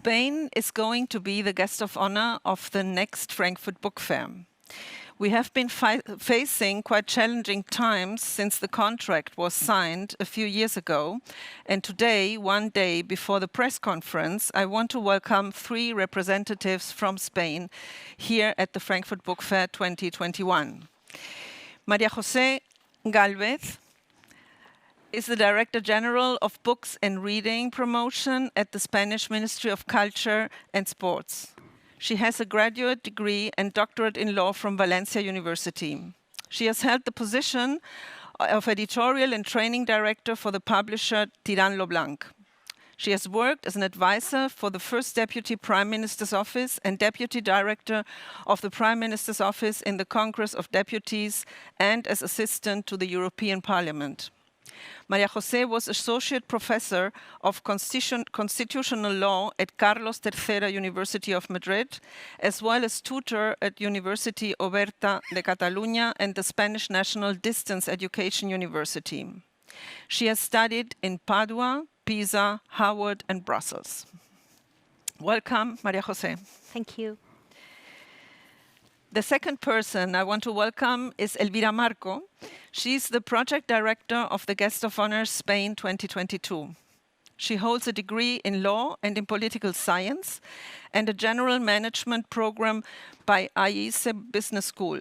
Spain is going to be the guest of honor of the next Frankfurt Book Fair. We have been facing quite challenging times since the contract was signed a few years ago. And today, one day before the press conference, I want to welcome 3 representatives from Spain here at the Frankfurt Book Fair 2021. Maria José Galvez is the Director General of Books and Reading Promotion at the Spanish Ministry of Culture and Sports. She has a graduate degree and doctorate in law from Valencia University. She has held the position of editorial and training director for the publisher Tirán lo Blanc. She has worked as an advisor for the first Deputy Prime Minister's Office and Deputy Director of the Prime Minister's Office in the Congress of Deputies and as assistant to the European Parliament. Maria José was Associate Professor of Constitutional Law at Carlos III University of Madrid, as well as tutor at University Oberta de Catalunya and the Spanish National Distance Education University. She has studied in Padua, Pisa, Harvard, and Brussels. Welcome, Maria José. Thank you. The second person I want to welcome is Elvira Marco. She's the project director of the Guest of Honor Spain 2022. She holds a degree in law and in political science and a general management program by IESE Business School.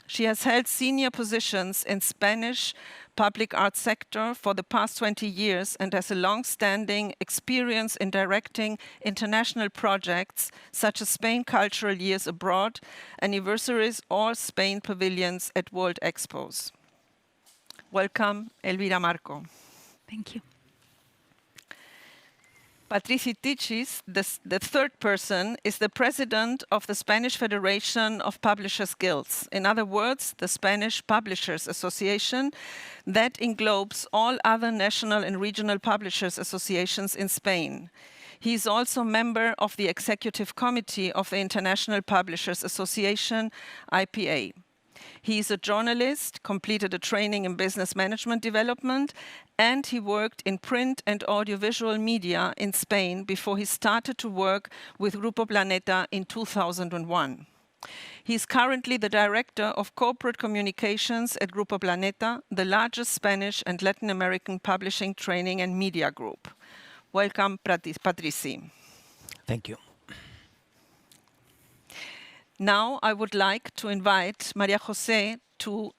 She has held senior positions in Spanish public art sector for the past 20 years and has a long-standing experience in directing international projects such as Spain Cultural Years Abroad, anniversaries, or Spain pavilions at World Expos. Welcome, Elvira Marco. Thank you. Patrici Tichis, the third person, is the president of the Spanish Federation of Publishers Guilds. In other words, the Spanish Publishers Association that englobes all other national and regional publishers associations in Spain. He is also member of the executive committee of the International Publishers Association, IPA. He is a journalist, completed a training in business management development, and he worked in print and audiovisual media in Spain before he started to work with Grupo Planeta in 2001. He is currently the director of corporate communications at Grupo Planeta, the largest Spanish and Latin American publishing, training, and media group. Welcome, Patrici. Thank you. Now I would like to invite Maria José to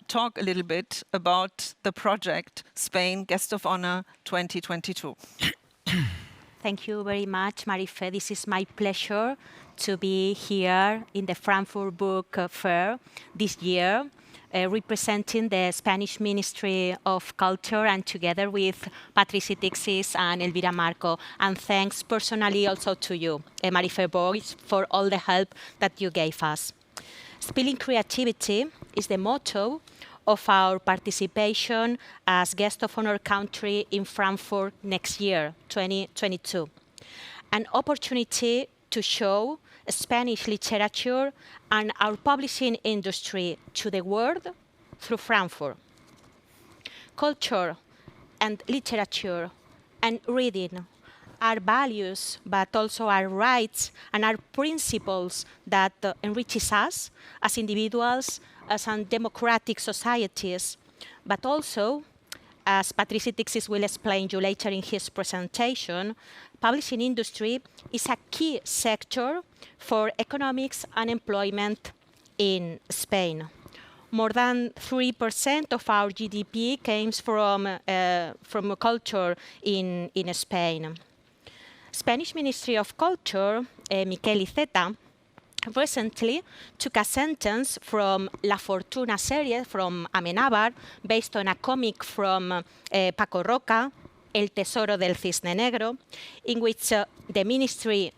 talk a little bit about the project Spain Guest of Honor 2022. Thank you very much, Marife. This is my pleasure to be here in the Frankfurt Book Fair this year, representing the Spanish Ministry of Culture and together with Patrici Tichis and Elvira Marco. And thanks personally also to you, Marife Boys, for all the help that you gave us. Spilling creativity is the motto of our participation as guest of honor country in Frankfurt next year, 2022. An opportunity to show Spanish literature and our publishing industry to the world through Frankfurt. Culture and literature and reading are values, but also our rights and our principles that enriches us as individuals, as in democratic societies, but also, as Patrici Tichis will explain you later in his presentation, publishing industry is a key sector for economics and employment in Spain. More than 3% of our GDP comes from culture in Spain. Spanish Ministry of Culture, Miquel Iceta, recently took a sentence from La Fortuna series from Amenábar, based on a comic from Paco Roca, El Tesoro del Cisne Negro, in which the ministry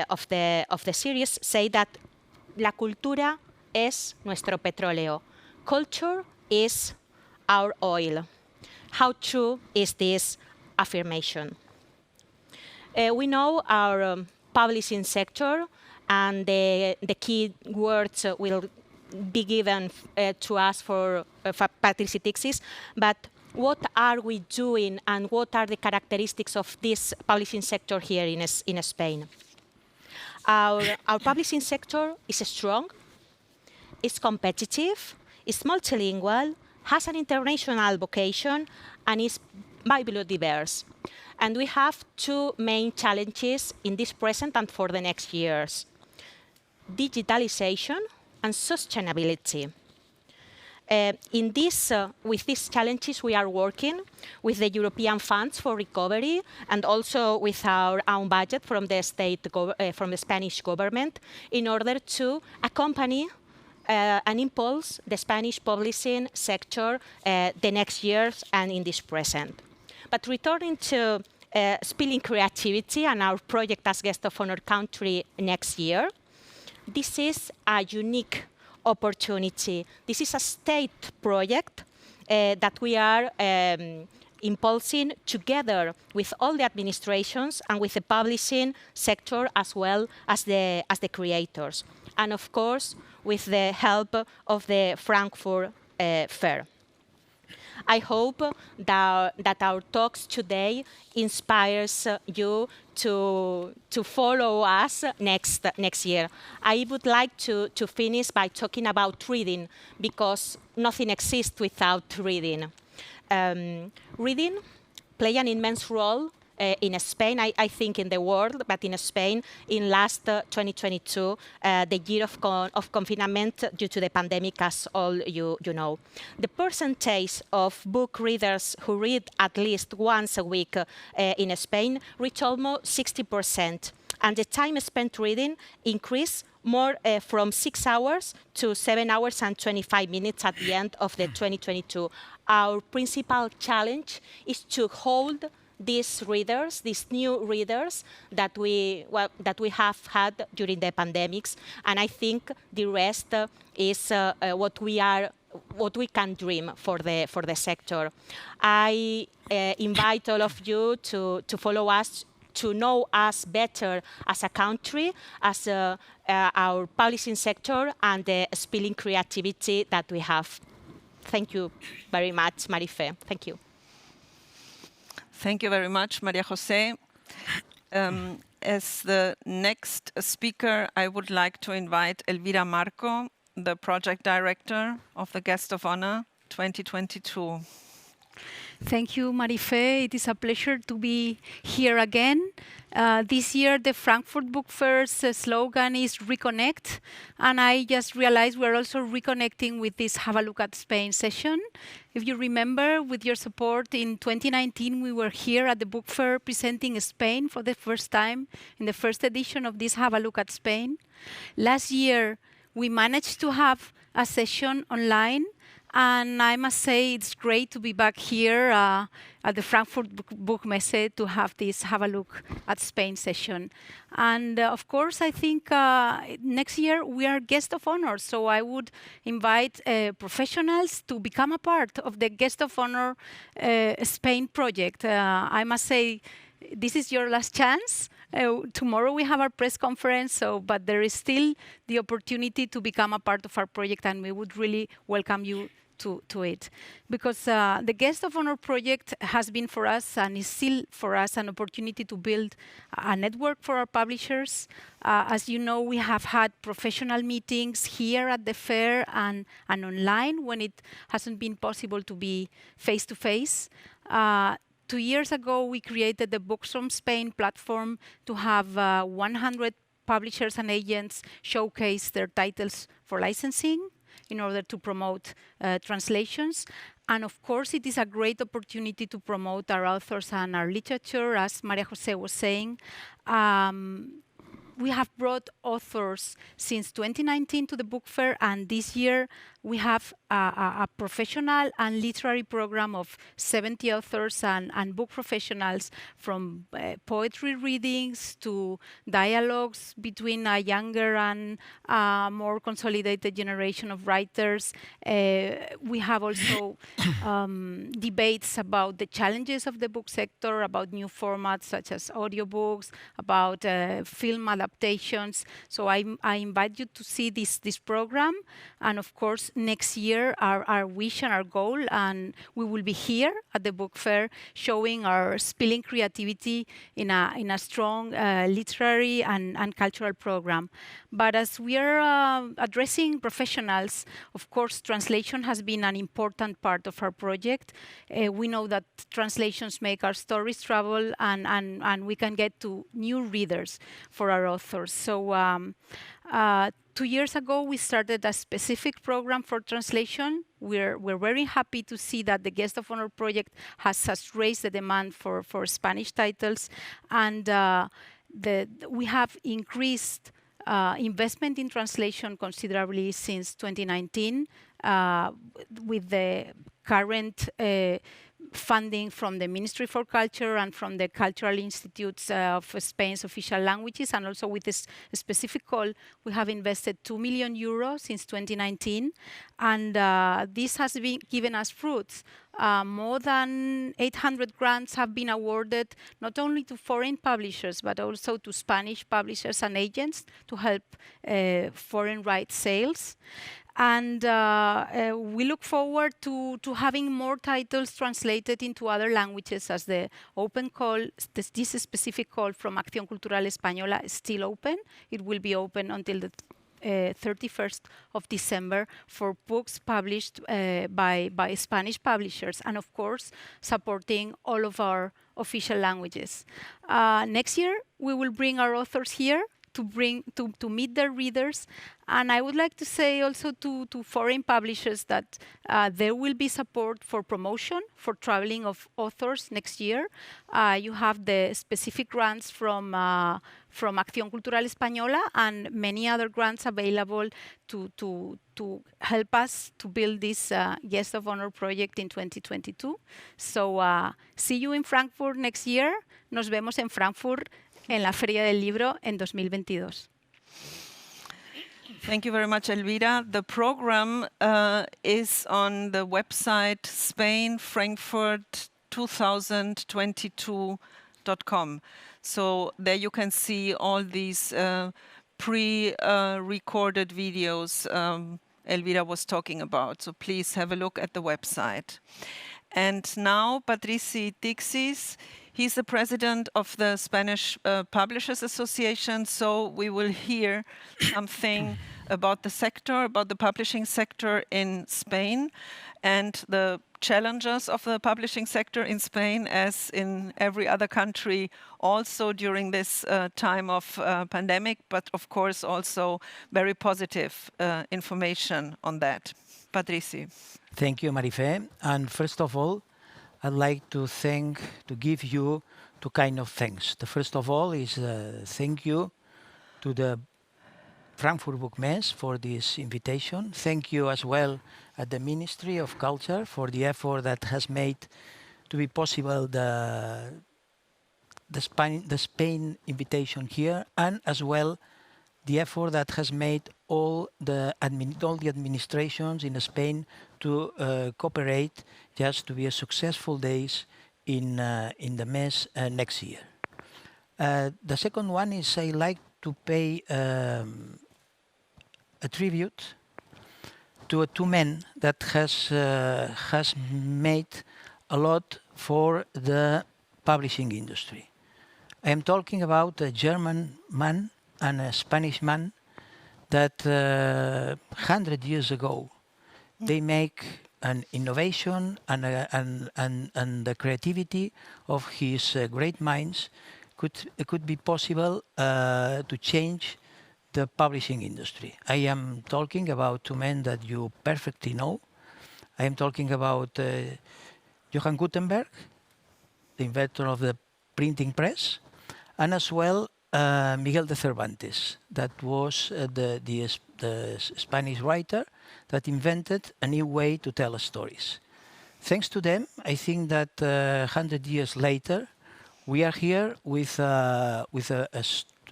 of the series say that la cultura es nuestro petróleo. Culture is our oil. How true is this affirmation? We know our publishing sector, and the key words will be given to us for Patrici Tichis, but what are we doing and what are the characteristics of this publishing sector here in Spain. Our publishing sector is strong, is competitive, is multilingual, has an international vocation, and is biodiverse. And we have two main challenges in this present and for the next years: digitalization and sustainability. With these challenges, we are working with the European funds for recovery and also with our own budget from the from the Spanish government in order to accompany and impulse the Spanish publishing sector the next years and in this present. But returning to Spilling Creativity and our project as guest of honor country next year, this is a unique opportunity. This is a state project that we are impulsing together with all the administrations and with the publishing sector as well as the creators. And of course, with the help of the Frankfurt Fair. I hope that our talks today inspires you to follow us next year. I would like to finish by talking about reading, because nothing exists without reading. Reading plays an immense role in Spain, I think in the world, but in Spain, in last 2022, the year of confinement due to the pandemic, as all you know. The percentage of book readers who read at least once a week in Spain reached almost 60%. And the time spent reading increased more from 6 hours to 7 hours and 25 minutes at the end of the 2022. Our principal challenge is to hold these readers, these new readers that we have had during the pandemics, and I think the rest is what we can dream for the sector. I invite all of you to follow us, to know us better as a country, as our publishing sector, and the Spilling Creativity that we have. Thank you very much, Marife. Thank you. Thank you very much, Maria Jose. As the next speaker, I would like to invite Elvira Marco, the project director of the Guest of Honor 2022. Thank you, Marife. It is a pleasure to be here again. This year, the Frankfurt Book Fair's slogan is Reconnect, and I just realized we're also reconnecting with this Have a Look at Spain session. If you remember, with your support in 2019, we were here at the book fair presenting Spain for the first time in the first edition of this Have a Look at Spain. Last year, we managed to have a session online, and I must say it's great to be back here at the Frankfurt Buchmesse to have this Have a Look at Spain session. And of course, I think next year we are guest of honor, so I would invite professionals to become a part of the Guest of Honor Spain project. I must say, this is your last chance. Tomorrow we have our press conference, but there is still the opportunity to become a part of our project, and we would really welcome you to it. Because the Guest of Honor project has been for us, and is still for us, an opportunity to build a network for our publishers. As you know, we have had professional meetings here at the fair and online when it hasn't been possible to be face-to-face. 2 years ago, we created the Books from Spain platform to have 100 publishers and agents showcase their titles for licensing in order to promote translations. And of course, it is a great opportunity to promote our authors and our literature, as Maria Jose was saying. We have brought authors since 2019 to the book fair, and this year we have a professional and literary program of 70 authors and book professionals, from poetry readings to dialogues between a younger and more consolidated generation of writers. We have also debates about the challenges of the book sector, about new formats such as audiobooks, about film adaptations, adaptations. So I invite you to see this program. And of course, next year, our wish and our goal, and we will be here at the book fair showing our spilling creativity in a strong literary and cultural program. But as we are addressing professionals, of course, translation has been an important part of our project. We know that translations make our stories travel, and we can get to new readers for our authors. So 2 years ago, we started a specific program for translation. We're very happy to see that the Guest of Honor project has raised the demand for Spanish titles, and we have increased investment in translation considerably since 2019 with the current funding from the Ministry for Culture and from the Cultural Institutes of Spain's official languages, and also with this specific call, we have invested 2 million euros since 2019, and this has been given us fruits. More than 800 grants have been awarded, not only to foreign publishers, but also to Spanish publishers and agents to help foreign rights sales. And we look forward to having more titles translated into other languages, as the open call, this specific call from Acción Cultural Española is still open. It will be open until the 31st of December for books published by Spanish publishers, and of course supporting all of our official languages. Next year we will bring our authors here to meet their readers, and I would like to say also to foreign publishers that there will be support for promotion for traveling of authors next year. You have the specific grants from Acción Cultural Española and many other grants available to help us to build this Guest of Honor project in 2022. So see you in Frankfurt next year. Nos vemos en Frankfurt en la Feria del Libro en 2022. Thank you very much, Elvira. The program is on the website spainfrankfurt2022.com. So there you can see all these pre-recorded videos Elvira was talking about. So please have a look at the website. And now Patrici Tixis, he's the president of the Spanish Publishers Association, so we will hear something about the sector, about the publishing sector in Spain, and the challenges of the publishing sector in Spain, as in every other country, also during this time of pandemic, but of course also very positive information on that. Patrici. Thank you, Marifé. And first of all, I'd like to give you two kind of thanks. The first of all is thank you to the Frankfurt Buchmesse for this invitation. Thank you as well at the Ministry of Culture for the effort that has made to be possible the Spain invitation here, and as well the effort that has made all the administrations in Spain to cooperate just to be a successful days in the mess next year. The second one is I like to pay a tribute to two men that has made a lot for the publishing industry. I am talking about a German man and a Spanish man that 100 years ago they make an innovation and the creativity of his great minds could be possible to change the publishing industry. I am talking about two men that you perfectly know. I am talking about Johann Gutenberg, the inventor of the printing press, and as well Miguel de Cervantes, that was the Spanish writer that invented a new way to tell stories. Thanks to them, I think that 100 years later, we are here with a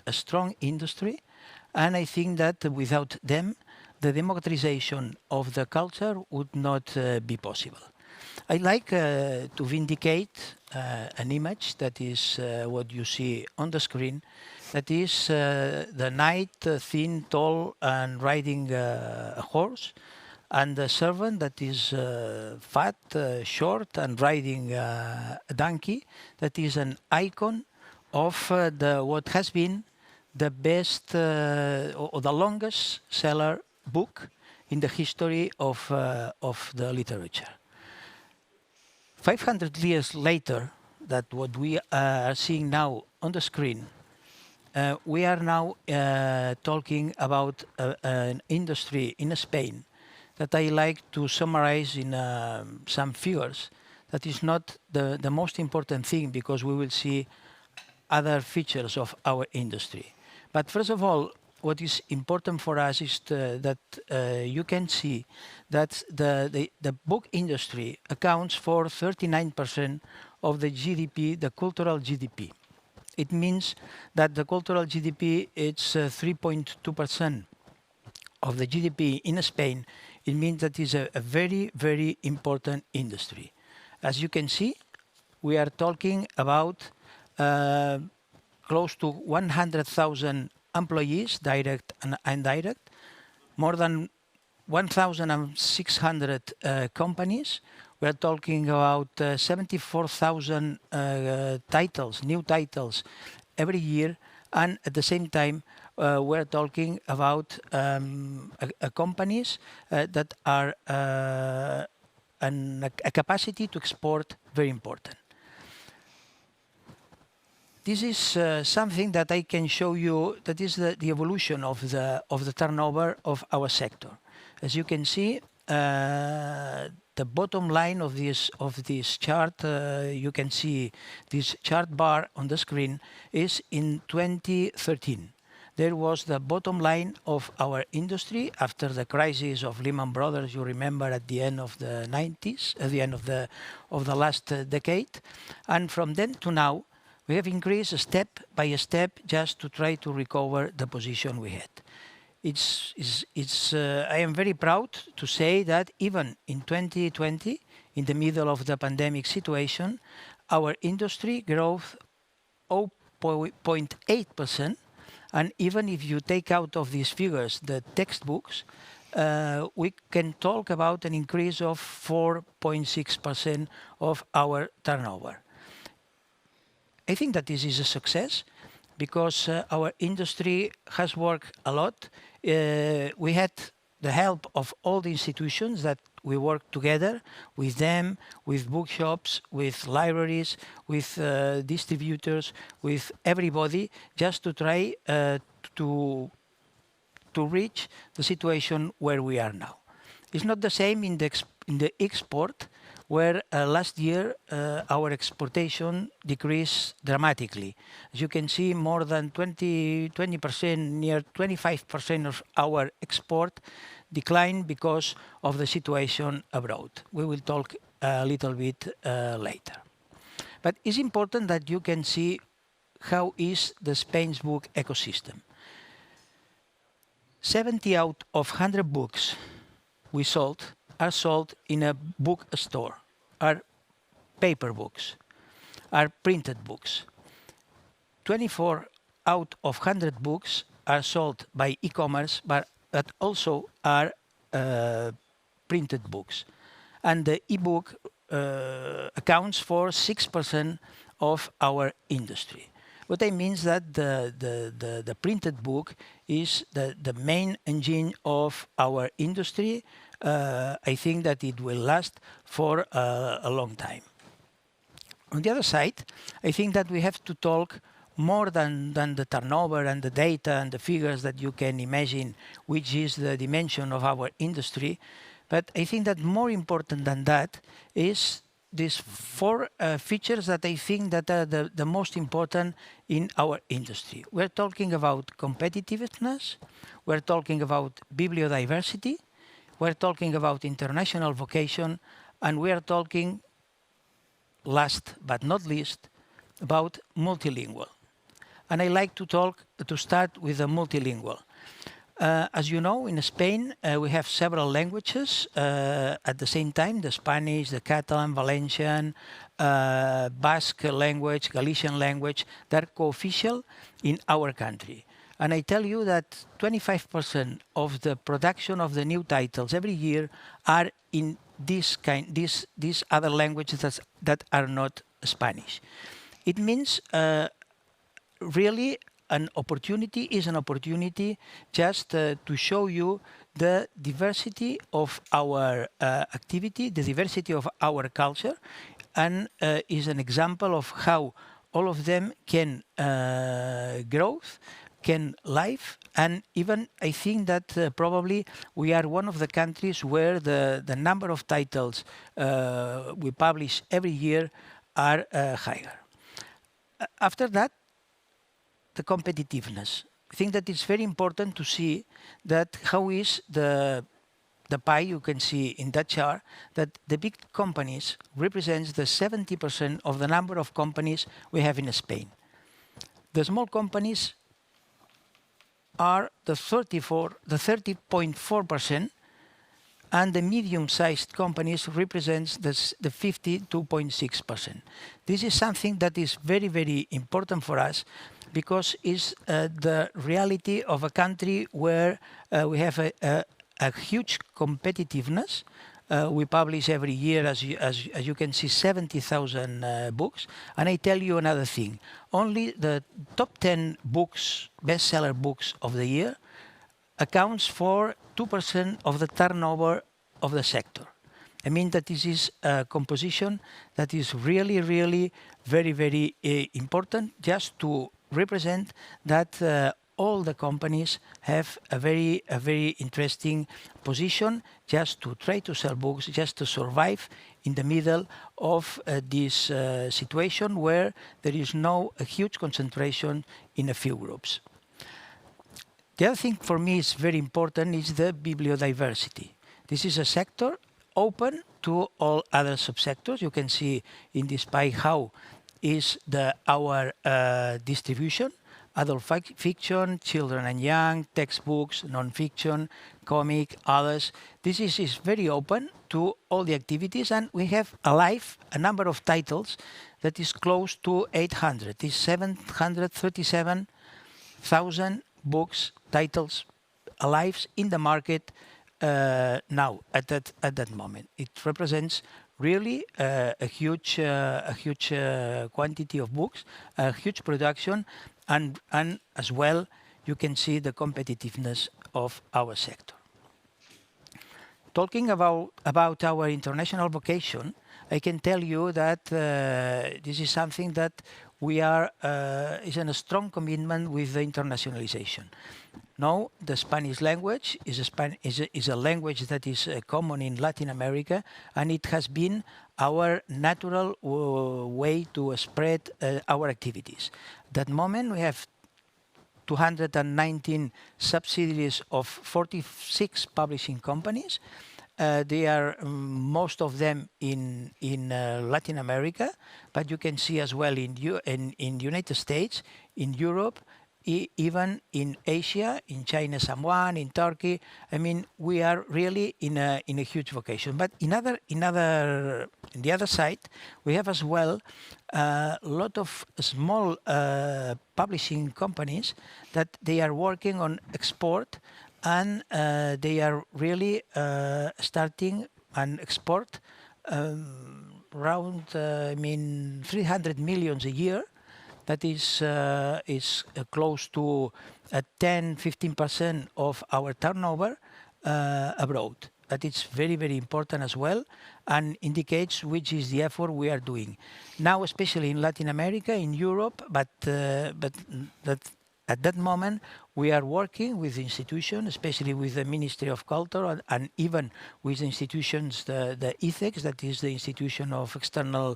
strong industry, and I think that without them, the democratization of the culture would not be possible. I like to vindicate an image that is what you see on the screen. that is the knight, thin, tall, and riding a horse, and the servant that is fat, short, and riding a donkey. That is an icon of what has been the best or the longest seller book in the history of the literature. 500 years later, that what we are seeing now on the screen, we are now talking about an industry in Spain that I like to summarize in some figures. That is not the most important thing, because we will see other features of our industry. But first of all, what is important for us is that you can see that the book industry accounts for 39% of the GDP, the cultural GDP. It means that the cultural GDP is 3.2% of the GDP in Spain. It means that it's a very, very important industry. As you can see, we are talking about close to 100,000 employees, direct and indirect, more than 1,600 companies. We're talking about 74,000 titles, new titles every year, and at the same time, we're talking about companies that are a capacity to export very important. This is something that I can show you. That is the evolution of the turnover of our sector. As you can see, the bottom line of this chart, you can see this chart bar on the screen, is in 2013. There was the bottom line of our industry after the crisis of Lehman Brothers. You remember, at the end of the 90s, at the end of the last decade, and from then to now, we have increased step by step just to try to recover the position we had. I am very proud to say that even in 2020, in the middle of the pandemic situation, our industry growth 0.8%, and even if you take out of these figures the textbooks, we can talk about an increase of 4.6% of our turnover. I think that this is a success, because our industry has worked a lot. We had the help of all the institutions that we work together with them, with bookshops, with libraries, with distributors, with everybody, just to try to reach the situation where we are now. It's not the same in the export, where last year our exportation decreased dramatically. As you can see, more than 20%, near 25% of our export declined because of the situation abroad. We will talk a little bit later. But it's important that you can see how is the Spain's book ecosystem. 70 out of 100 books we sold are sold in a bookstore, are paper books, are printed books. 24 out of 100 books are sold by e-commerce, but that also are printed books. And the e-book accounts for 6% of our industry. What I mean is that the printed book is the main engine of our industry. I think that it will last for a long time. On the other side, I think that we have to talk more than the turnover and the data and the figures that you can imagine, which is the dimension of our industry. But I think that more important than that is these four features that I think that are the most important in our industry. We're talking about competitiveness, we're talking about bibliodiversity, we're talking about international vocation, and we are talking, last but not least, about multilingual. And I like to start with the multilingual. As you know, in Spain, we have several languages at the same time, the Spanish, the Catalan, Valencian, Basque language, Galician language, that are co-official in our country. And I tell you that 25% of the production of the new titles every year are in these other languages that are not Spanish. It means really an opportunity just to show you the diversity of our activity, the diversity of our culture, and is an example of how all of them can grow, can live, and even I think that probably we are one of the countries where the number of titles we publish every year are higher. After that, the competitiveness. I think that it's very important to see that how is the pie you can see in that chart, that the big companies represents the 70% of the number of companies we have in Spain. The small companies are the 30.4%, and the medium-sized companies represents the 52.6%. This is something that is very, very important for us because it's the reality of a country where we have a huge competitiveness. We publish every year, as you can see, 70,000 books. And I tell you another thing. Only the top 10 books, bestseller books of the year, accounts for 2% of the turnover of the sector. I mean that this is a composition that is really, really very, very important just to represent that all the companies have a very interesting position just to try to sell books, just to survive in the middle of this situation where there is a huge concentration in a few groups. The other thing for me is very important is the bibliodiversity. This is a sector open to all other subsectors. You can see in this pie how is our distribution: adult fiction, children and young, textbooks, non-fiction, comic, others. This is very open to all the activities, and we have alive a number of titles that is close to 800. It's 737,000 books, titles alive in the market now at that moment. It represents really a huge quantity of books, a huge production, and as well you can see the competitiveness of our sector. Talking about our international vocation, I can tell you that this is something that we are is in a strong commitment with the internationalization. Now, the Spanish language is a language that is common in Latin America, and it has been our natural way to spread our activities. At that moment, we have 219 subsidiaries of 46 publishing companies. They are most of them in Latin America, but you can see as well in United States, in Europe, even in Asia, in China, Samoan, in Turkey. I mean, we are really in a huge vocation. But in the other side, we have as well a lot of small publishing companies that they are working on export, and they are really starting an export around 300 million a year. That is close to 10-15% of our turnover abroad. That is very, very important as well, and indicates which is the effort we are doing now, especially in Latin America, in Europe. But at that moment, we are working with institutions, especially with the Ministry of Culture, and even with institutions, the ICEX, that is the Institution of External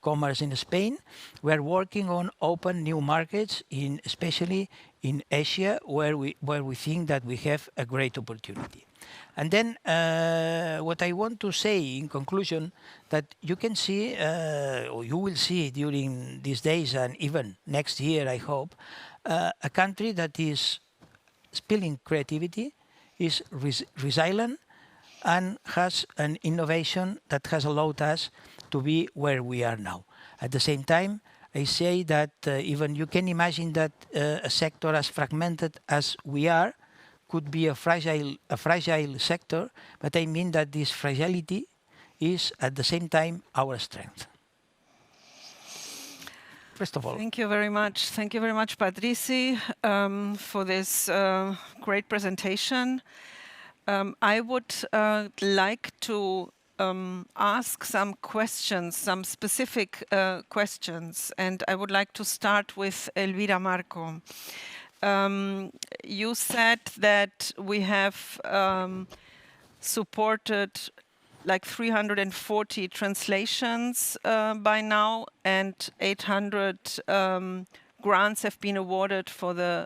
Commerce in Spain. We are working on open new markets, especially in Asia, where we think that we have a great opportunity. And then what I want to say in conclusion, that you can see, or you will see during these days and even next year, I hope, a country that is spilling creativity, is resilient, and has an innovation that has allowed us to be where we are now. At the same time, I say that even you can imagine that a sector as fragmented as we are could be a fragile sector, but I mean that this fragility is at the same time our strength. First of all. Thank you very much. Thank you very much, Patrici, for this great presentation. I would like to ask some questions, some specific questions, and I would like to start with Elvira Marco. You said that we have supported like 340 translations by now, and 800 grants have been awarded for the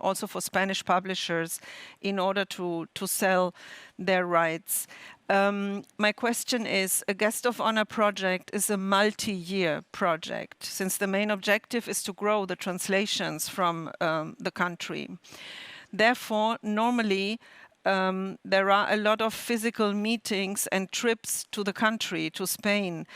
also for Spanish publishers in order to sell their rights. My question is, a Guest of Honor project is a multi-year project, since the main objective is to grow the translations from the country. Therefore, normally, there are a lot of physical meetings and trips to the country, to Spain.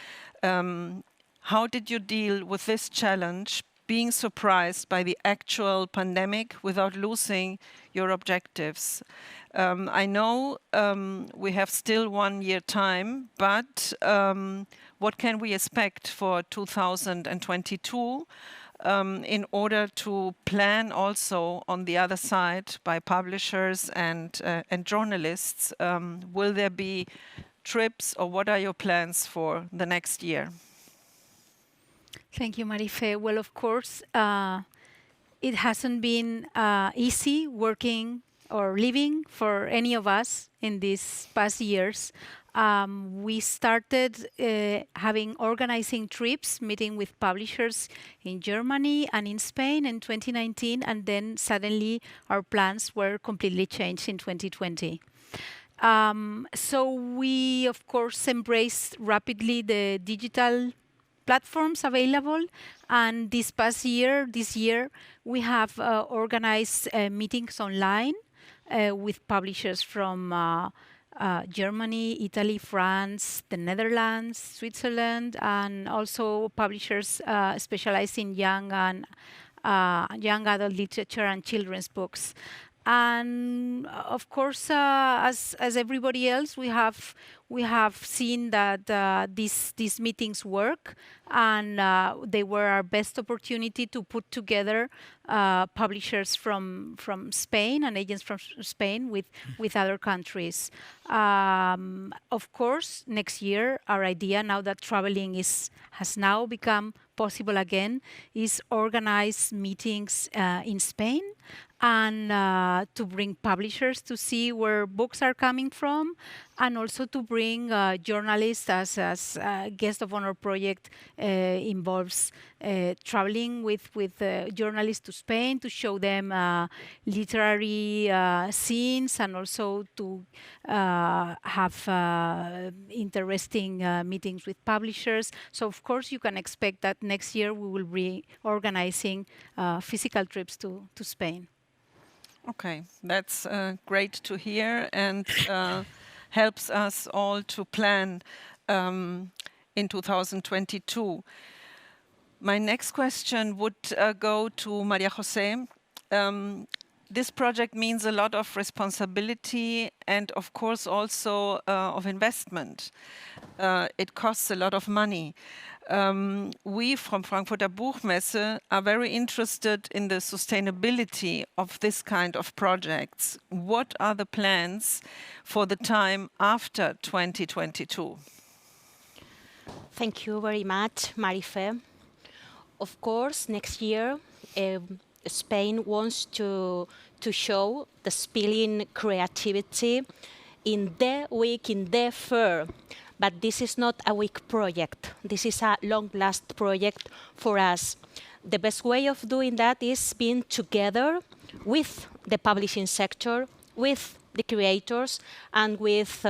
How did you deal with this challenge, being surprised by the actual pandemic without losing your objectives? I know we have still 1 year time, but what can we expect for 2022? In order to plan also on the other side by publishers and journalists, will there be trips, or what are your plans for the next year? Thank you, Marife. Well, of course, it hasn't been easy working or living for any of us in these past years. We started organizing trips, meeting with publishers in Germany and in Spain in 2019, and then suddenly our plans were completely changed in 2020. So we, of course, embraced rapidly the digital platforms available, and this year, we have organized meetings online with publishers from Germany, Italy, France, the Netherlands, Switzerland, and also publishers specialized in young adult literature and children's books. And of course, as everybody else, we have seen that these meetings work, and they were our best opportunity to put together publishers from Spain and agents from Spain with other countries. Of course, next year, our idea, now that traveling has now become possible again, is organize meetings in Spain, and to bring publishers to see where books are coming from, and also to bring journalists, as Guest of Honor project involves traveling with journalists to Spain to show them literary scenes, and also to have interesting meetings with publishers. So of course you can expect that next year we will be organizing physical trips to Spain. Okay, that's great to hear, and helps us all to plan in 2022. My next question would go to Maria Jose. This project means a lot of responsibility and, of course, also of investment. It costs a lot of money. We from Frankfurter Buchmesse are very interested in the sustainability of this kind of projects. What are the plans for the time after 2022? Thank you very much, Marife. Of course, next year, Spain wants to show the spilling creativity in their week, in their fair. But this is not a weak project. This is a long-lasting project for us. The best way of doing that is being together with the publishing sector, with the creators, and with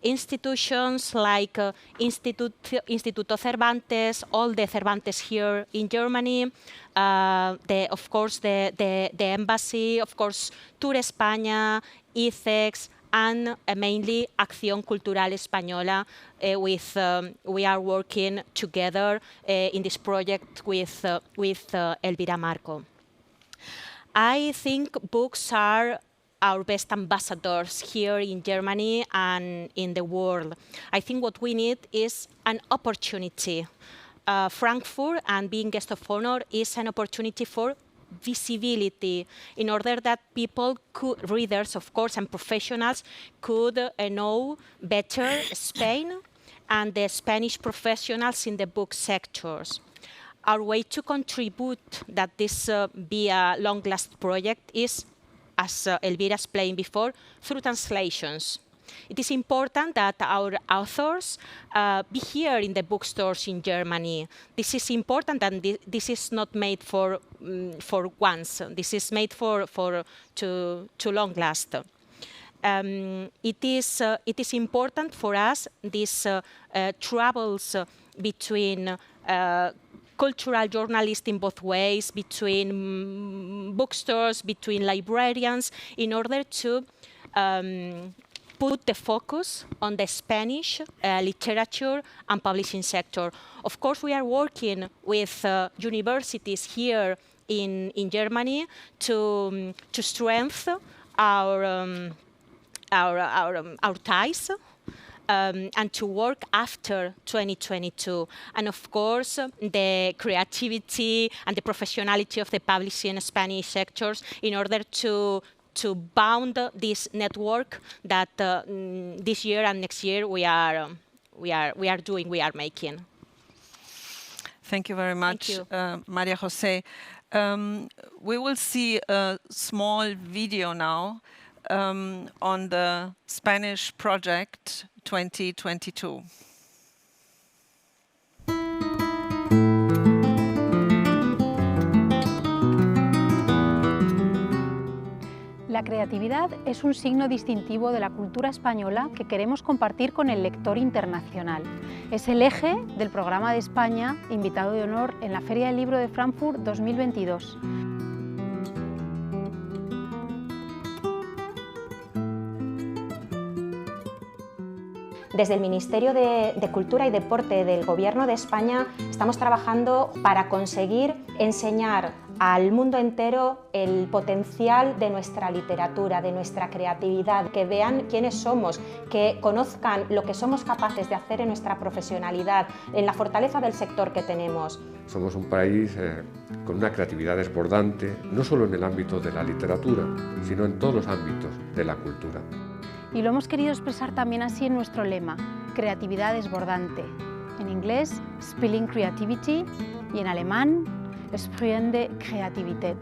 institutions like Instituto Cervantes, all the Cervantes here in Germany, of course the embassy, of course Tour España, ICEX, and mainly Acción Cultural Española. We are working together in this project with Elvira Marco. I think books are our best ambassadors here in Germany and in the world. I think what we need is an opportunity. Frankfurt and being guest of honor is an opportunity for visibility in order that people could, readers of course, and professionals could know better Spain and the Spanish professionals in the book sectors. Our way to contribute that this be a long-lasting project is, as Elvira explained before, through translations. It is important that our authors be here in the bookstores in Germany. This is important, and this is not made for once. This is made to long last. It is important for us, these travels between cultural journalists in both ways, between bookstores, between librarians, in order to put the focus on the Spanish literature and publishing sector. Of course, we are working with universities here in Germany to strengthen our ties and to work after 2022. And of course, the creativity and the professionality of the publishing Spanish sectors in order to bound this network that this year and next year we are making. Thank you very much, Maria Jose. We will see a small video now on the Spanish project 2022. La creatividad es un signo distintivo de la cultura española que queremos compartir con el lector internacional. Es el eje del programa de España, invitado de honor en la Feria del Libro de Frankfurt 2022. Desde el Ministerio de Cultura y Deporte del Gobierno de España estamos trabajando para conseguir enseñar al mundo entero el potencial de nuestra literatura, de nuestra creatividad, que vean quiénes somos, que conozcan lo que somos capaces de hacer en nuestra profesionalidad, en la fortaleza del sector que tenemos. Somos un país con una creatividad desbordante, no solo en el ámbito de la literatura, sino en todos los ámbitos de la cultura. Y lo hemos querido expresar también así en nuestro lema, creatividad desbordante. En inglés, Spilling Creativity, y en alemán, Sprühende Kreativität.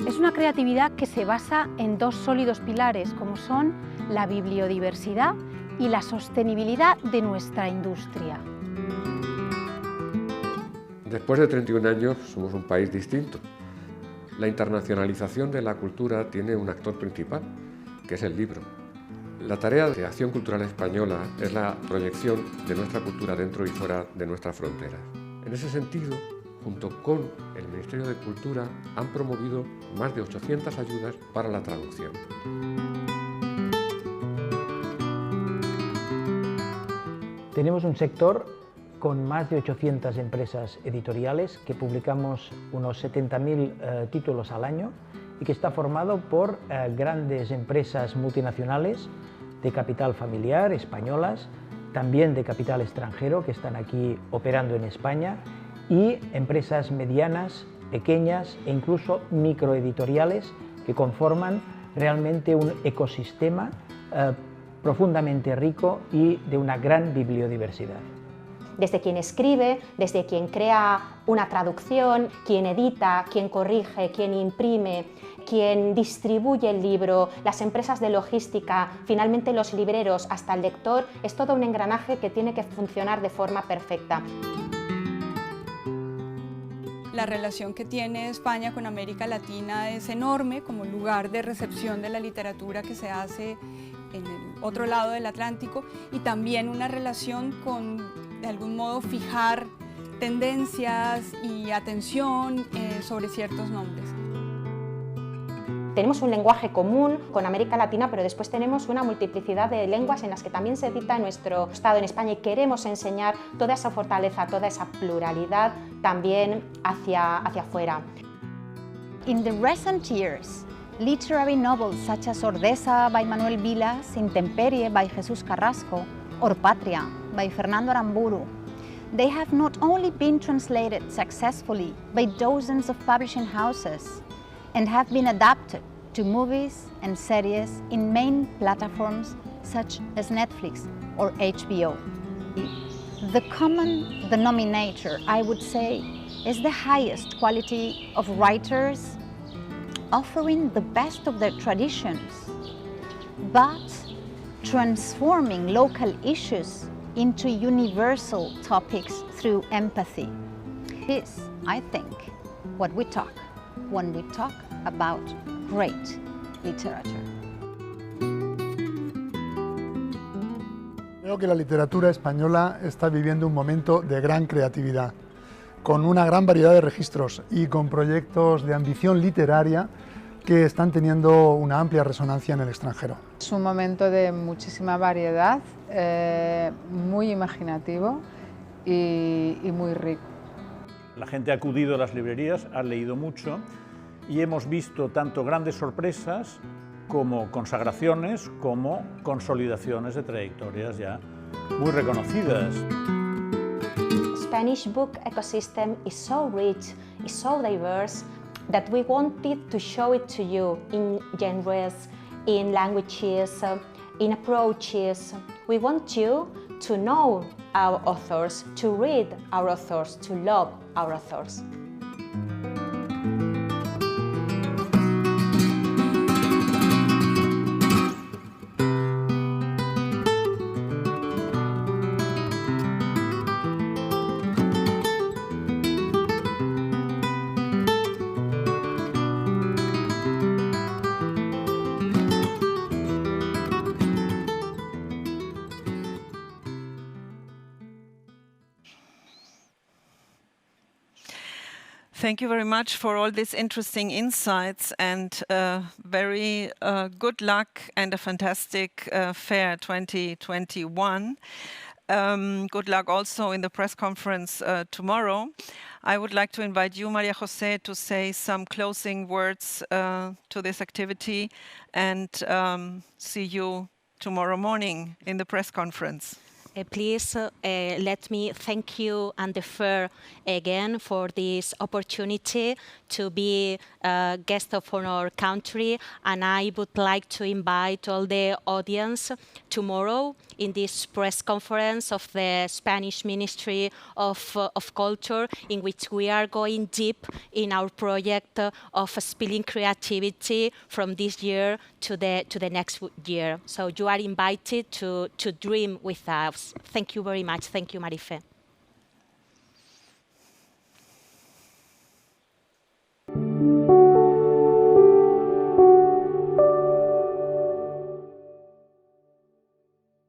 Es una creatividad que se basa en dos sólidos pilares, como son la bibliodiversidad y la sostenibilidad de nuestra industria. Después de 31 años, somos un país distinto. La internacionalización de la cultura tiene un actor principal, que es el libro. La tarea de Acción Cultural Española es la proyección de nuestra cultura dentro y fuera de nuestras fronteras. En ese sentido, junto con el Ministerio de Cultura, han promovido más de 800 ayudas para la traducción. Tenemos un sector con más de 800 empresas editoriales, que publicamos unos 70.000 títulos al año y que está formado por grandes empresas multinacionales de capital familiar, españolas, también de capital extranjero que están aquí operando en España, y empresas medianas, pequeñas e incluso microeditoriales que conforman realmente un ecosistema profundamente rico y de una gran bibliodiversidad. Desde quien escribe, desde quien crea una traducción, quien edita, quien corrige, quien imprime, quien distribuye el libro, las empresas de logística, finalmente los libreros, hasta el lector, es todo un engranaje que tiene que funcionar de forma perfecta. La relación que tiene España con América Latina es enorme como lugar de recepción de la literatura que se hace en el otro lado del Atlántico, y también una relación con, de algún modo, fijar tendencias y atención sobre ciertos nombres. Tenemos un lenguaje común con América Latina, pero después tenemos una multiplicidad de lenguas en las que también se cita nuestro Estado en España, y queremos enseñar toda esa fortaleza, toda esa pluralidad también hacia afuera. In the recent years, literary novels such as Ordesa by Manuel Vilas, Intemperie by Jesús Carrasco, or Patria by Fernando Aramburu, they have not only been translated successfully by dozens of publishing houses, and have been adapted to movies and series in main platforms such as Netflix or HBO. The common denominator, I would say, is the highest quality of writers offering the best of their traditions, but transforming local issues into universal topics through empathy. This, I think, what we talk when we talk about great literature. Creo que la literatura española está viviendo un momento de gran creatividad, con una gran variedad de registros y con proyectos de ambición literaria que están teniendo una amplia resonancia en el extranjero. Es un momento de muchísima variedad, muy imaginativo y muy rico. La gente ha acudido a las librerías, ha leído mucho y hemos visto tanto grandes sorpresas como consagraciones, como consolidaciones de trayectorias ya muy reconocidas. Spanish book ecosystem is so rich, is so diverse, that we wanted to show it to you in genres, in languages, in approaches. We want you to know our authors, to read our authors, to love our authors. Thank you very much for all these interesting insights, and very good luck and a fantastic fair 2021. Good luck also in the press conference tomorrow. I would like to invite you, Maria Jose, to say some closing words to this activity, and see you tomorrow morning in the press conference. Please let me thank you and the fair again for this opportunity to be a guest of our country, and I would like to invite all the audience tomorrow in this press conference of the Spanish Ministry of Culture, in which we are going deep in our project of spilling creativity from this year to the next year. So you are invited to dream with us. Thank you very much. Thank you, Marife.